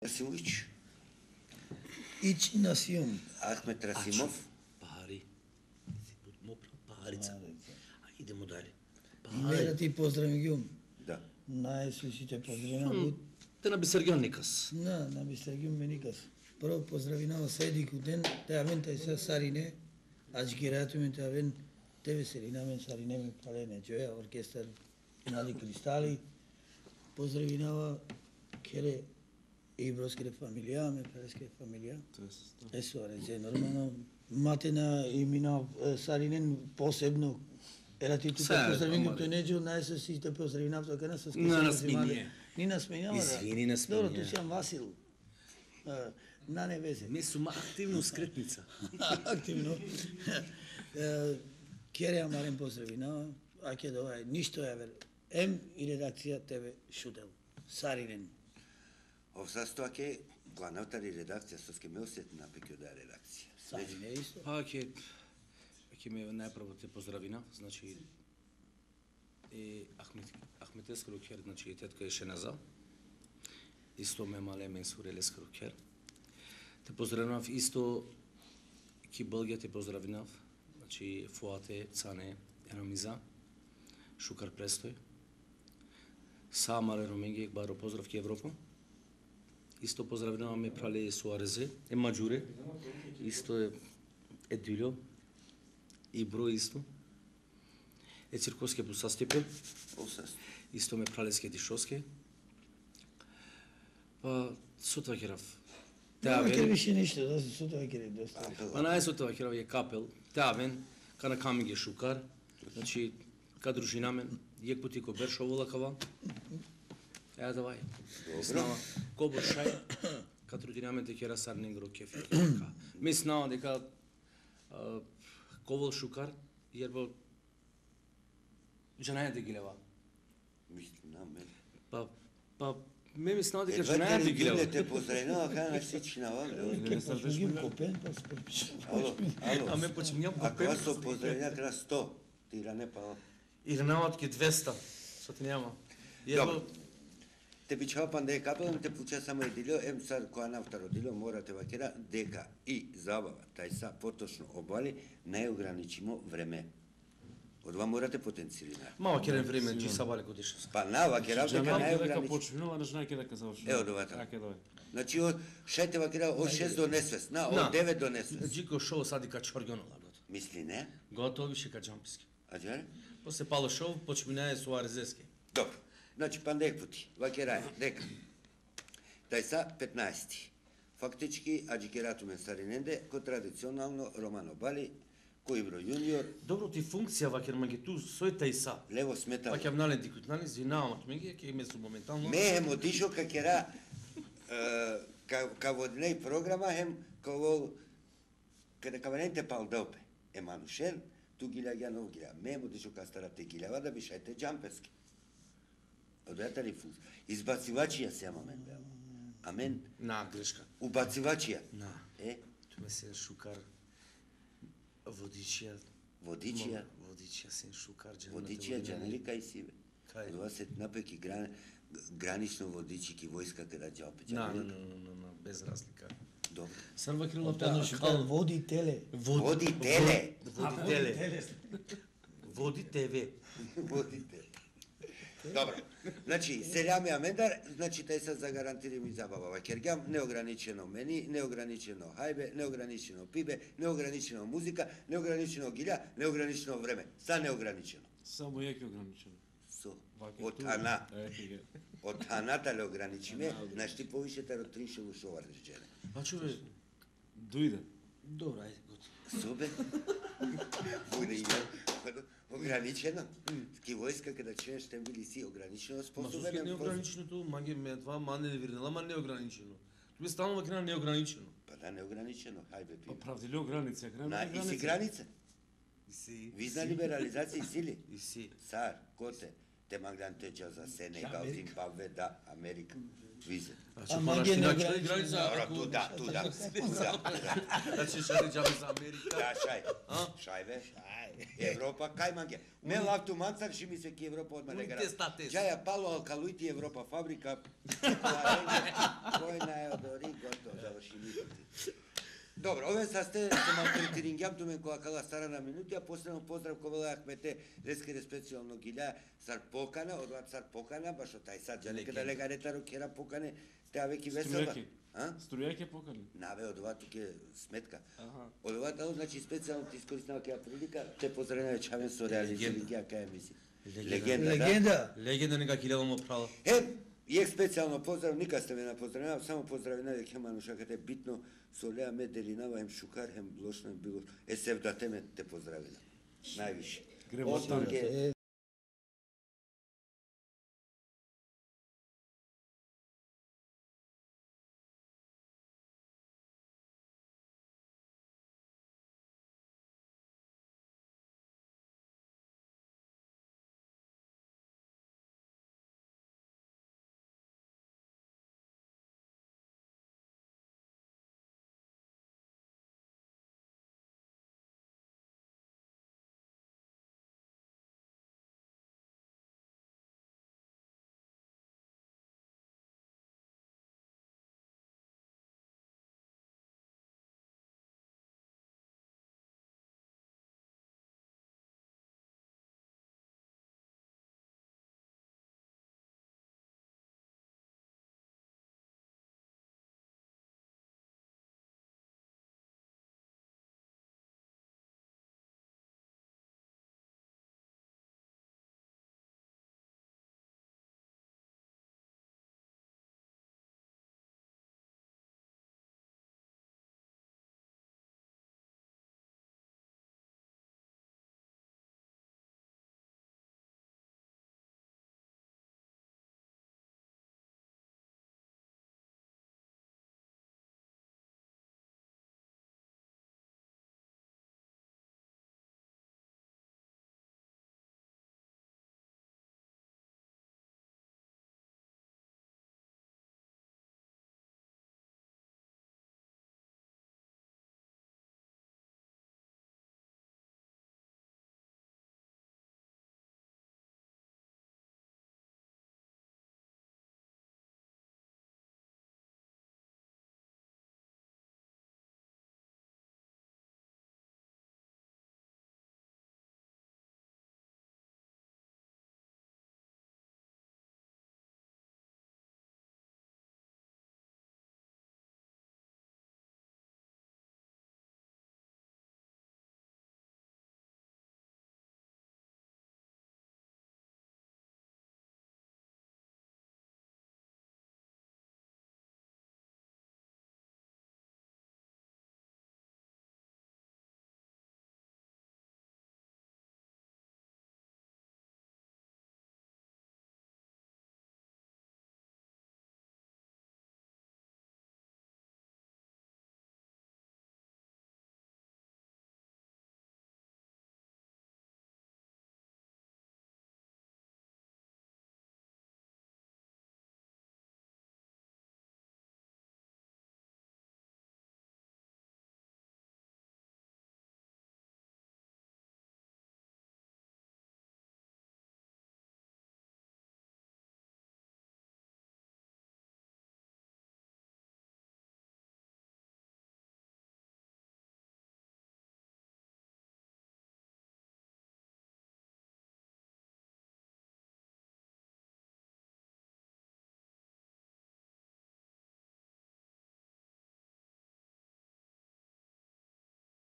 Расимович. Ич Насиум. Ахмет Расимов. Пахари. Пахарица. Идемо дали. Имера ти поздравим ги. Да. Најсвисите поздравина. Те на Бисергион Никас. На Бисергион Меникас. Прво поздравина седику ден, те авен тај са сарине, ач ги ратуме те авен, те веселина мен сарине ми палене, џоја, оркестар, нали кристали, поздравинава кере и броске фамилија, ме преске фамилија. Есо, резе, нормално, матена и мина саринен посебно, ера ти тука поздравим тој неđо, најсе си те поздравинав тока на со Ни на сменјава. Извини на сменјава. Добро, ту сам Васил. На не везе. Ми сума активно скретница. Активно. Кере амарен поздравинава, аќе довај, ништо ја вел. Ем и редакција тебе шутел. Саринен. Овсасто аке главната редакција со ке ме осет на пекјода редакција. Сарине исто. Ќе ме најпрво те поздравина, значи Ахмет Ескрукер, значи тетка е Шеназа. Исто ме мале мен сурел Ескрукер. Те поздравинав исто ки Белгија те поздравинав, значи Фуате, Цане, Ерамиза, Шукар Престој. Самаре Роменги, баро поздрав ки Европа. Исто поздравинаваме Прале Суарезе, Маџуре, исто е Едилјо, и број исто. Цирковске Бусастипе, исто ме Пралеске Дишоске. Па со тоа керав. Нема ке више ништо, да со тоа керав доста. Па нај со тоа керав е Капел, Теавен, кана Камиге Шукар, значи ка дружина мен, јек пути ко Бершово лакава. Еа давај. Добро. Кобо шај, ка дружина мен те кера Сарненгро кефи. Мислам дека Ковол Шукар, јербо Джанаја Дегилева. Мислам мен. Па ме мислам дека Джанаја Дегилева. Едвај те поздравинава, кај на сичнава. Почнем Копен, па спорпиш. Ало. А ме почнем Копен. Копен. А кога со поздравина кра 100, ти ране па. Ирнават ке 200, што ти нема. Добро. Те бичава панде Капел, те пуча само Едилјо, ем сад која на второ дило мора те вакера дека и забава, тај са поточно обали, најограничимо време. Од ова морате потенцирина. Мала керен време, джи сабале годишно. Па на вакера дека најограничимо. Почнува, не знај дека завршува. Ево довата. Аке дој. Значи од шајте вакера од 6 до несвест, од 9 до несвест. Джико шоу сади ка Чоргионо лагото. Мисли не? Готови ше ка Џамписки. А џаре? После пало шоу почминае Суарезески. Добро. Значи пандек пути, вакера е дека. Тај са 15. Фактички аџикерато мен Сариненде ко традиционално Романо Бали, кој бро јуниор. Добро ти функција вакер магиту сој тај са. Лево сметало. Вакер нален дикут, нали извинавам от меѓе ќе ме су моментално. Ме хем одишо ка кера ка воднеј програма хем ко каде каваленте палдопе. Еманушен, ту гилја нов гилја. Ме хем одишо ка старате гилјава да би шајте Џампески. Одета ли функција? Избацивачија се амен беа. Амен. На грешка. Убацивачија. На. Туме се Шукар Водичија. Водичија. Водичија сен Шукар џанелика. Водичија џанели кај си бе. Кај? Ова се напеки гранично водичики војска каде џапе. На, без разлика. Добро. Срва крило Тано Шукар води теле. Води теле. Води ТВ. Води теле. Добро. Значи, селјаме Амендар, значи тај се загарантира ми забава. Кергам неограничено мени, неограничено хајбе, неограничено пибе, неограничено музика, неограничено гилја, неограничено време. Са неограничено. Само јаки ограничено. Со. Од Ана. Од Аната ле ограничиме, знаеш ти повише таротрише ушова речене. А чове, Дојде. добро, ајде, готово. Собе. Буде ограничено. Ски војска када чуеш те били си ограничено способен. Ма неограниченото, маге ме това мане не вирнела, ма неограничено. Туме стално вакина неограничено. Па да, неограничено, хајбе Па пи. правдило граница, И си граница. И си. Визна либерализација и сили. И си. Сар, коте, те магдан теча за Сенегал, Зимбабве, да, Америка. Визе. маге неограничено. Добро, туда. Значи шари џабе за Америка. Да, шај. Шај бе. Европа, кај манге. Ме лавту манцар, ши ми се ки Европа одма не гра. Џаја пало алкалуити Европа фабрика. Кој на Добро, овен са сте се малтретирингјам тумен која кала стара на минути, а последно поздрав која Ахмете лескере специјално гилја сар покана, одват сар покана, баш од тај сад джанека да легаретаро кера покане, теа веки весела. Струјаки. А? Струјаки покани. Наве одват туке сметка. Аха. Одват, значи специјално ти искористава кеја прилика, те поздравувај Чавен со реализирање кај емисија. Легенда, да? Легенда. Легенда нека килево му права. Јек специјално поздрав, ника сте ме напоздравував, само поздравина дека манушаката е битно со Леа Меделинава, ем Шукар, ем Блошна, било. Сев да те ме те поздравина. Највише. Гребота. Осман ге